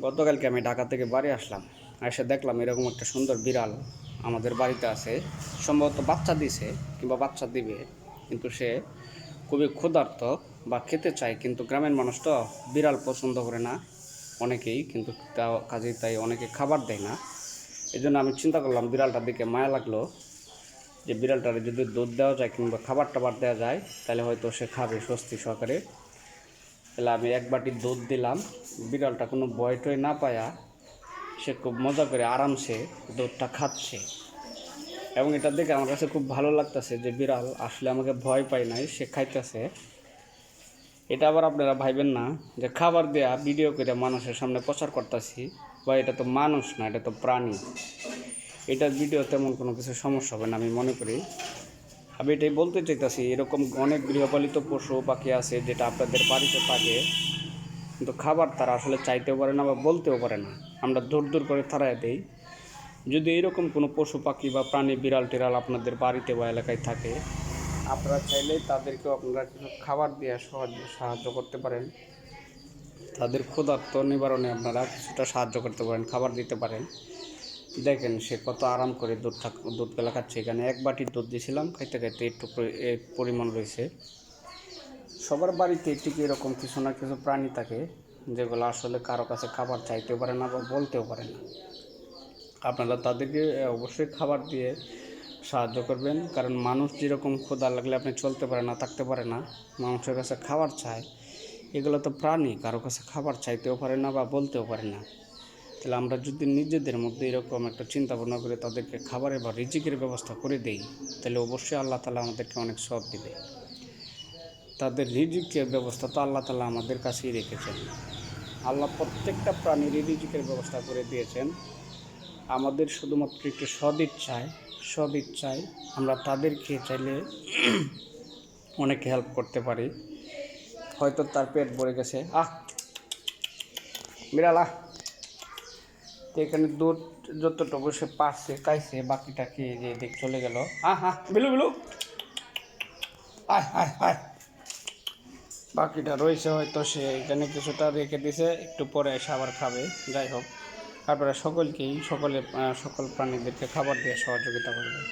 গতকালকে আমি ঢাকা থেকে বাড়ি আসলাম, এসে দেখলাম এরকম একটা সুন্দর বিড়াল আমাদের বাড়িতে আছে। সম্ভবত বাচ্চা দিছে কিংবা বাচ্চা দিবে, কিন্তু সে খুবই ক্ষুধার্ত বা খেতে চায়, কিন্তু গ্রামের মানুষ তো বিড়াল পছন্দ করে না অনেকেই, কিন্তু কাজেই তাই অনেকে খাবার দেয় না। এই জন্য আমি চিন্তা করলাম, বিড়ালটার দিকে মায়া লাগলো যে বিড়ালটারে যদি দুধ দেওয়া যায় কিংবা খাবার টাবার দেওয়া যায় তাহলে হয়তো সে খাবে স্বস্তি সহকারে। তাহলে আমি এক বাটি দুধ দিলাম। বিড়ালটা কোনো ভয় টয় না পায়া সে খুব মজা করে আরামসে দুধটা খাচ্ছে, এবং এটা দেখে আমার কাছে খুব ভালো লাগতেছে যে বিড়াল আসলে আমাকে ভয় পায় নাই, সে খাইতেছে। এটা আবার আপনারা ভাইবেন না যে খাবার দেয়া ভিডিও করে মানুষের সামনে প্রচার করতেছি, বা এটা তো মানুষ না, এটা তো প্রাণী, এটার ভিডিও তেমন কোনো কিছু সমস্যা হবে না আমি মনে করি। আমি এটাই বলতে চাইতেছি, এরকম অনেক গৃহপালিত পশু পাখি আছে যেটা আপনাদের বাড়িতে থাকে, কিন্তু খাবার তারা আসলে চাইতেও পারে না বা বলতেও পারে না, আমরা দূর দূর করে তাড়ায় দেই। যদি এরকম কোনো পশু পাখি বা প্রাণী বিড়াল টিড়াল আপনাদের বাড়িতে বা এলাকায় থাকে, আপনারা চাইলেই তাদেরকেও আপনারা কিছু খাবার দিয়ে সাহায্য করতে পারেন। তাদের ক্ষুধার্ত নিবারণে আপনারা কিছুটা সাহায্য করতে পারেন, খাবার দিতে পারেন। দেখেন সে কত আরাম করে দুধগুলো খাচ্ছে। এখানে এক বাটি দুধ দিয়েছিলাম, খাইতে খাইতে একটু পরিমাণ রয়েছে। সবার বাড়িতে ঠিক এরকম কিছু না কিছু প্রাণী থাকে যেগুলো আসলে কারো কাছে খাবার চাইতেও পারে না বা বলতেও পারে না। আপনারা তাদেরকে অবশ্যই খাবার দিয়ে সাহায্য করবেন, কারণ মানুষ যেরকম ক্ষুধা লাগলে আপনি চলতে পারে না, থাকতে পারে না, মানুষের কাছে খাবার চায়। এগুলো তো প্রাণী, কারো কাছে খাবার চাইতেও পারে না বা বলতেও পারে না। তাহলে আমরা যদি নিজেদের মধ্যে এরকম একটা চিন্তা ভাবনা করে তাদেরকে খাবারের বা রিজিকের ব্যবস্থা করে দেই, তাহলে অবশ্যই আল্লাহ তাআলা আমাদেরকে অনেক সওয়াব দিবে। তাদের রিজিকের ব্যবস্থা তো আল্লাহ তাআলা আমাদের কাছেই রেখেছেন। আল্লাহ প্রত্যেকটা প্রাণীর রিজিকের ব্যবস্থা করে দিয়েছেন। আমাদের শুধুমাত্র একটু সদিচ্ছায় আমরা তাদেরকে চাইলে অনেক হেল্প করতে পারি। হয়তো তার পেট ভরে গেছে, বিড়াল তো এখানে দুধ যতটুকু সে পারছে খাইছে, বাকিটা খেয়ে যে দেখ চলে গেল। বিলু বিলু আয় আয় আয়, বাকিটা রয়েছে, হয়তো সে এখানে কিছুটা রেখে দিছে, একটু পরে এসে আবার খাবে। যাই হোক, আপনারা সকল প্রাণীদেরকে খাবার দিয়ে সহযোগিতা করবেন।